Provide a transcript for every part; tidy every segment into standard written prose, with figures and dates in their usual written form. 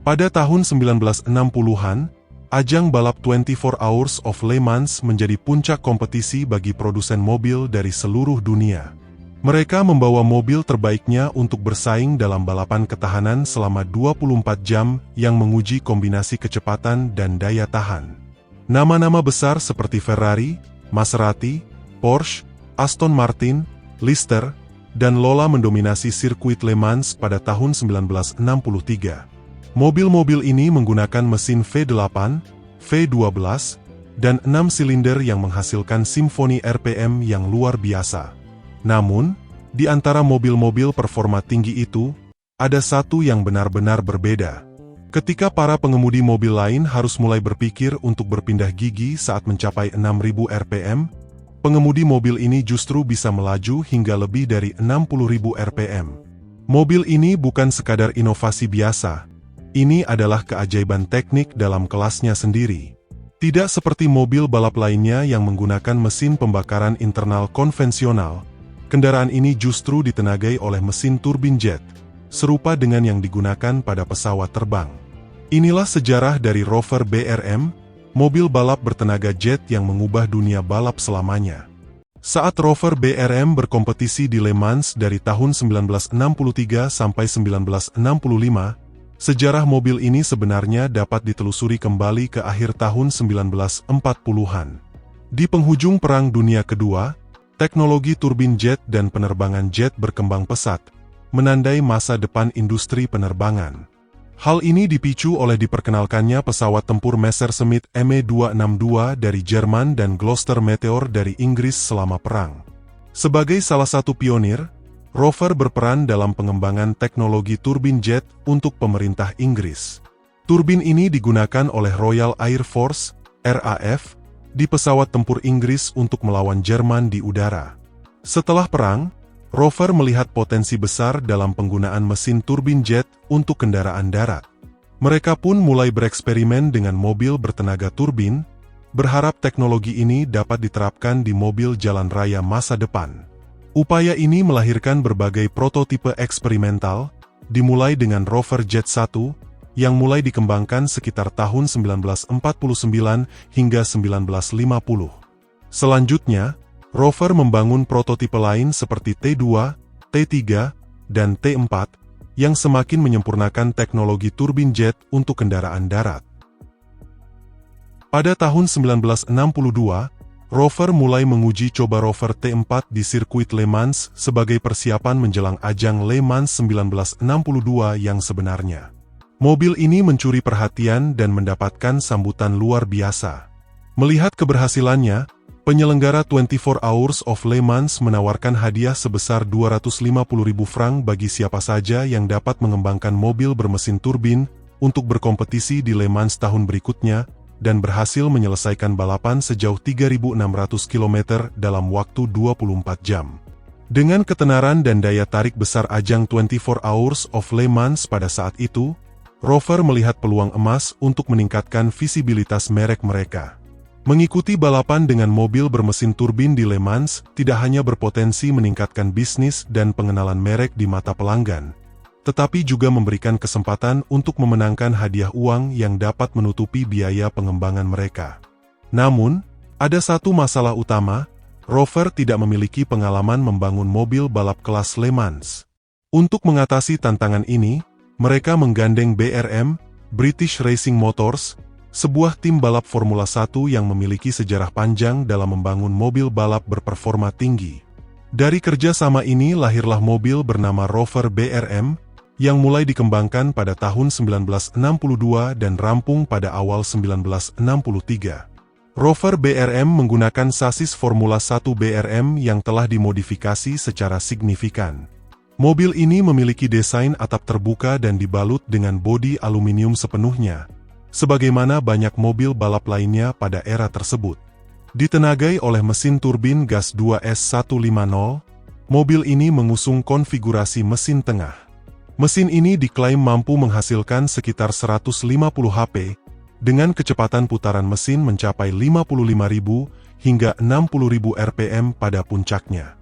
Pada tahun 1960-an, ajang balap 24 Hours of Le Mans menjadi puncak kompetisi bagi produsen mobil dari seluruh dunia. Mereka membawa mobil terbaiknya untuk bersaing dalam balapan ketahanan selama 24 jam yang menguji kombinasi kecepatan dan daya tahan. Nama-nama besar seperti Ferrari, Maserati, Porsche, Aston Martin, Lister, dan Lola mendominasi sirkuit Le Mans pada tahun 1963. Mobil-mobil ini menggunakan mesin V8, V12, dan 6 silinder yang menghasilkan simfoni RPM yang luar biasa. Namun, di antara mobil-mobil performa tinggi itu, ada satu yang benar-benar berbeda. Ketika para pengemudi mobil lain harus mulai berpikir untuk berpindah gigi saat mencapai 6.000 RPM, pengemudi mobil ini justru bisa melaju hingga lebih dari 60.000 RPM. Mobil ini bukan sekadar inovasi biasa. Ini adalah keajaiban teknik dalam kelasnya sendiri. Tidak seperti mobil balap lainnya yang menggunakan mesin pembakaran internal konvensional, kendaraan ini justru ditenagai oleh mesin turbin jet, serupa dengan yang digunakan pada pesawat terbang. Inilah sejarah dari Rover BRM, mobil balap bertenaga jet yang mengubah dunia balap selamanya. Saat Rover BRM berkompetisi di Le Mans dari tahun 1963 sampai 1965, sejarah mobil ini sebenarnya dapat ditelusuri kembali ke akhir tahun 1940-an. Di penghujung Perang Dunia Kedua, teknologi turbin jet dan penerbangan jet berkembang pesat, menandai masa depan industri penerbangan. Hal ini dipicu oleh diperkenalkannya pesawat tempur Messerschmitt Me-262 dari Jerman dan Gloster Meteor dari Inggris selama perang. Sebagai salah satu pionir, Rover berperan dalam pengembangan teknologi turbin jet untuk pemerintah Inggris. Turbin ini digunakan oleh Royal Air Force, RAF, di pesawat tempur Inggris untuk melawan Jerman di udara. Setelah perang, Rover melihat potensi besar dalam penggunaan mesin turbin jet untuk kendaraan darat. Mereka pun mulai bereksperimen dengan mobil bertenaga turbin, berharap teknologi ini dapat diterapkan di mobil jalan raya masa depan. Upaya ini melahirkan berbagai prototipe eksperimental, dimulai dengan Rover Jet 1, yang mulai dikembangkan sekitar tahun 1949 hingga 1950. Selanjutnya, Rover membangun prototipe lain seperti T2, T3, dan T4, yang semakin menyempurnakan teknologi turbin jet untuk kendaraan darat. Pada tahun 1962, Rover mulai menguji coba Rover T4 di sirkuit Le Mans sebagai persiapan menjelang ajang Le Mans 1962 yang sebenarnya. Mobil ini mencuri perhatian dan mendapatkan sambutan luar biasa. Melihat keberhasilannya, penyelenggara 24 Hours of Le Mans menawarkan hadiah sebesar 250.000 franc bagi siapa saja yang dapat mengembangkan mobil bermesin turbin untuk berkompetisi di Le Mans tahun berikutnya, dan berhasil menyelesaikan balapan sejauh 3.600 km dalam waktu 24 jam. Dengan ketenaran dan daya tarik besar ajang 24 Hours of Le Mans pada saat itu, Rover melihat peluang emas untuk meningkatkan visibilitas merek mereka. Mengikuti balapan dengan mobil bermesin turbin di Le Mans tidak hanya berpotensi meningkatkan bisnis dan pengenalan merek di mata pelanggan, tetapi juga memberikan kesempatan untuk memenangkan hadiah uang yang dapat menutupi biaya pengembangan mereka. Namun, ada satu masalah utama, Rover tidak memiliki pengalaman membangun mobil balap kelas Le Mans. Untuk mengatasi tantangan ini, mereka menggandeng BRM, British Racing Motors, sebuah tim balap Formula 1 yang memiliki sejarah panjang dalam membangun mobil balap berperforma tinggi. Dari kerjasama ini lahirlah mobil bernama Rover BRM, yang mulai dikembangkan pada tahun 1962 dan rampung pada awal 1963. Rover BRM menggunakan sasis Formula 1 BRM yang telah dimodifikasi secara signifikan. Mobil ini memiliki desain atap terbuka dan dibalut dengan bodi aluminium sepenuhnya, sebagaimana banyak mobil balap lainnya pada era tersebut. Ditenagai oleh mesin turbin gas 2S150, mobil ini mengusung konfigurasi mesin tengah. Mesin ini diklaim mampu menghasilkan sekitar 150 HP, dengan kecepatan putaran mesin mencapai 55.000 hingga 60.000 RPM pada puncaknya.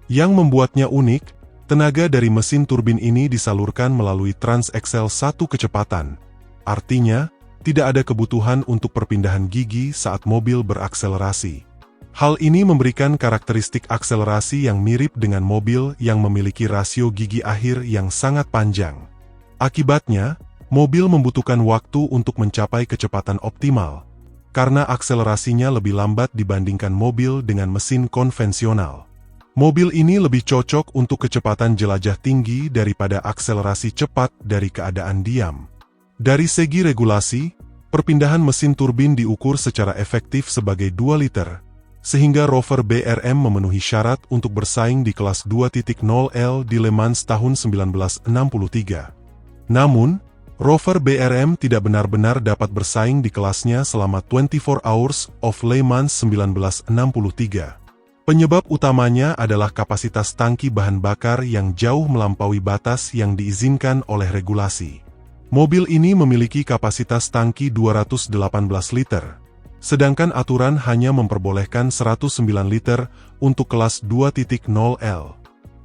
Yang membuatnya unik, tenaga dari mesin turbin ini disalurkan melalui transaksel satu kecepatan, Artinya, tidak ada kebutuhan untuk perpindahan gigi saat mobil berakselerasi. Hal ini memberikan karakteristik akselerasi yang mirip dengan mobil yang memiliki rasio gigi akhir yang sangat panjang. Akibatnya, mobil membutuhkan waktu untuk mencapai kecepatan optimal, karena akselerasinya lebih lambat dibandingkan mobil dengan mesin konvensional. Mobil ini lebih cocok untuk kecepatan jelajah tinggi daripada akselerasi cepat dari keadaan diam. Dari segi regulasi, perpindahan mesin turbin diukur secara efektif sebagai 2 liter, sehingga Rover BRM memenuhi syarat untuk bersaing di kelas 2.0L di Le Mans tahun 1963. Namun, Rover BRM tidak benar-benar dapat bersaing di kelasnya selama 24 Hours of Le Mans 1963. Penyebab utamanya adalah kapasitas tangki bahan bakar yang jauh melampaui batas yang diizinkan oleh regulasi. Mobil ini memiliki kapasitas tangki 218 liter, sedangkan aturan hanya memperbolehkan 109 liter untuk kelas 2.0L.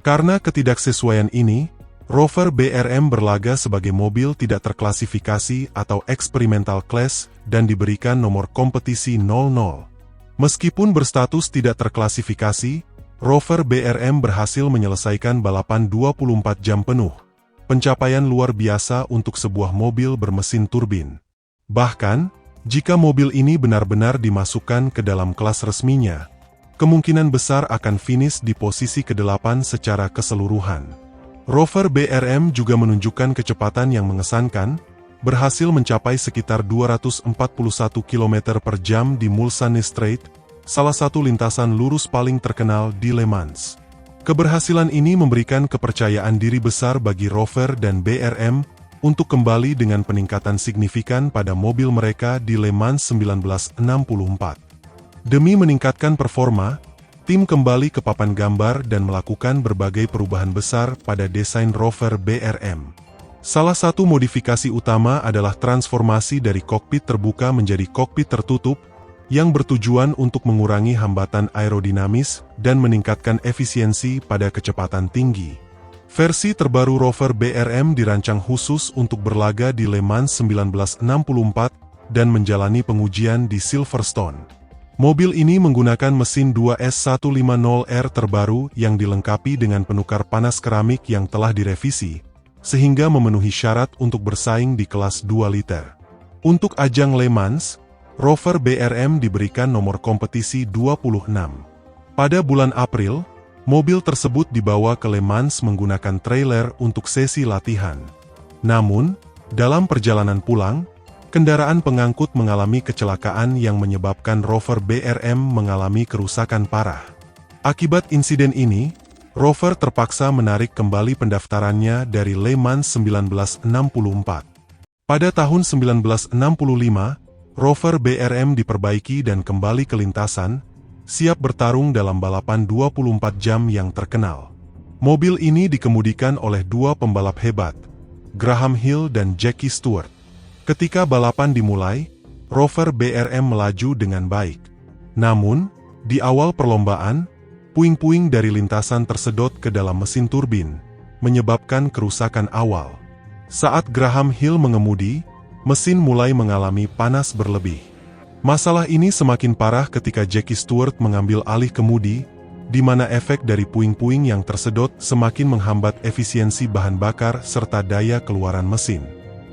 Karena ketidaksesuaian ini, Rover BRM berlaga sebagai mobil tidak terklasifikasi atau experimental class dan diberikan nomor kompetisi 00. Meskipun berstatus tidak terklasifikasi, Rover BRM berhasil menyelesaikan balapan 24 jam penuh. Pencapaian luar biasa untuk sebuah mobil bermesin turbin. Bahkan, jika mobil ini benar-benar dimasukkan ke dalam kelas resminya, kemungkinan besar akan finish di posisi ke-8 secara keseluruhan. Rover BRM juga menunjukkan kecepatan yang mengesankan, berhasil mencapai sekitar 241 km per jam di Mulsanne Straight, salah satu lintasan lurus paling terkenal di Le Mans. Keberhasilan ini memberikan kepercayaan diri besar bagi Rover dan BRM untuk kembali dengan peningkatan signifikan pada mobil mereka di Le Mans 1964. Demi meningkatkan performa, tim kembali ke papan gambar dan melakukan berbagai perubahan besar pada desain Rover BRM. Salah satu modifikasi utama adalah transformasi dari kokpit terbuka menjadi kokpit tertutup, yang bertujuan untuk mengurangi hambatan aerodinamis dan meningkatkan efisiensi pada kecepatan tinggi. Versi terbaru Rover BRM dirancang khusus untuk berlaga di Le Mans 1964 dan menjalani pengujian di Silverstone. Mobil ini menggunakan mesin 2S150R terbaru yang dilengkapi dengan penukar panas keramik yang telah direvisi, sehingga memenuhi syarat untuk bersaing di kelas 2 liter. Untuk ajang Le Mans, Rover BRM diberikan nomor kompetisi 26. Pada bulan April, mobil tersebut dibawa ke Le Mans menggunakan trailer untuk sesi latihan. Namun, dalam perjalanan pulang, kendaraan pengangkut mengalami kecelakaan yang menyebabkan Rover BRM mengalami kerusakan parah. Akibat insiden ini, Rover terpaksa menarik kembali pendaftarannya dari Le Mans 1964. Pada tahun 1965, Rover BRM diperbaiki dan kembali ke lintasan, siap bertarung dalam balapan 24 jam yang terkenal. Mobil ini dikemudikan oleh dua pembalap hebat, Graham Hill dan Jackie Stewart. Ketika balapan dimulai, Rover BRM melaju dengan baik. Namun, di awal perlombaan, puing-puing dari lintasan tersedot ke dalam mesin turbin, menyebabkan kerusakan awal. Saat Graham Hill mengemudi, mesin mulai mengalami panas berlebih. Masalah ini semakin parah ketika Jackie Stewart mengambil alih kemudi, di mana efek dari puing-puing yang tersedot semakin menghambat efisiensi bahan bakar serta daya keluaran mesin.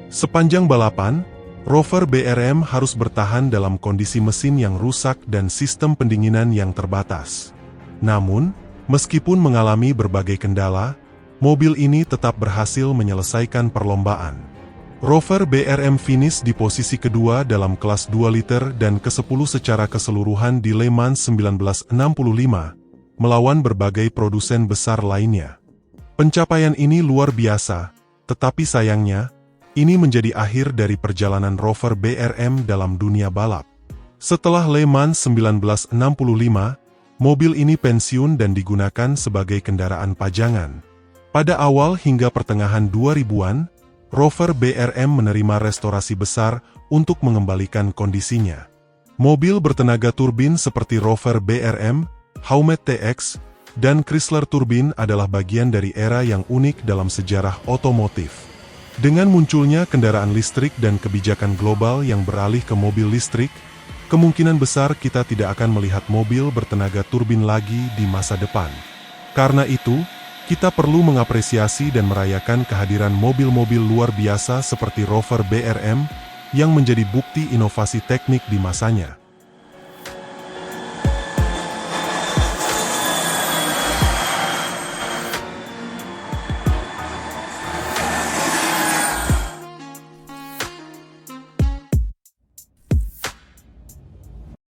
Sepanjang balapan, Rover BRM harus bertahan dalam kondisi mesin yang rusak dan sistem pendinginan yang terbatas. Namun, meskipun mengalami berbagai kendala, mobil ini tetap berhasil menyelesaikan perlombaan. Rover BRM finish di posisi kedua dalam kelas 2 liter dan ke-10 secara keseluruhan di Le Mans 1965, melawan berbagai produsen besar lainnya. Pencapaian ini luar biasa, tetapi sayangnya, ini menjadi akhir dari perjalanan Rover BRM dalam dunia balap. Setelah Le Mans 1965, mobil ini pensiun dan digunakan sebagai kendaraan pajangan. Pada awal hingga pertengahan 2000-an, Rover BRM menerima restorasi besar untuk mengembalikan kondisinya. Mobil bertenaga turbin seperti Rover BRM, Howmet TX, dan Chrysler Turbine adalah bagian dari era yang unik dalam sejarah otomotif. Dengan munculnya kendaraan listrik dan kebijakan global yang beralih ke mobil listrik, kemungkinan besar kita tidak akan melihat mobil bertenaga turbin lagi di masa depan. Karena itu, kita perlu mengapresiasi dan merayakan kehadiran mobil-mobil luar biasa seperti Rover BRM yang menjadi bukti inovasi teknik di masanya.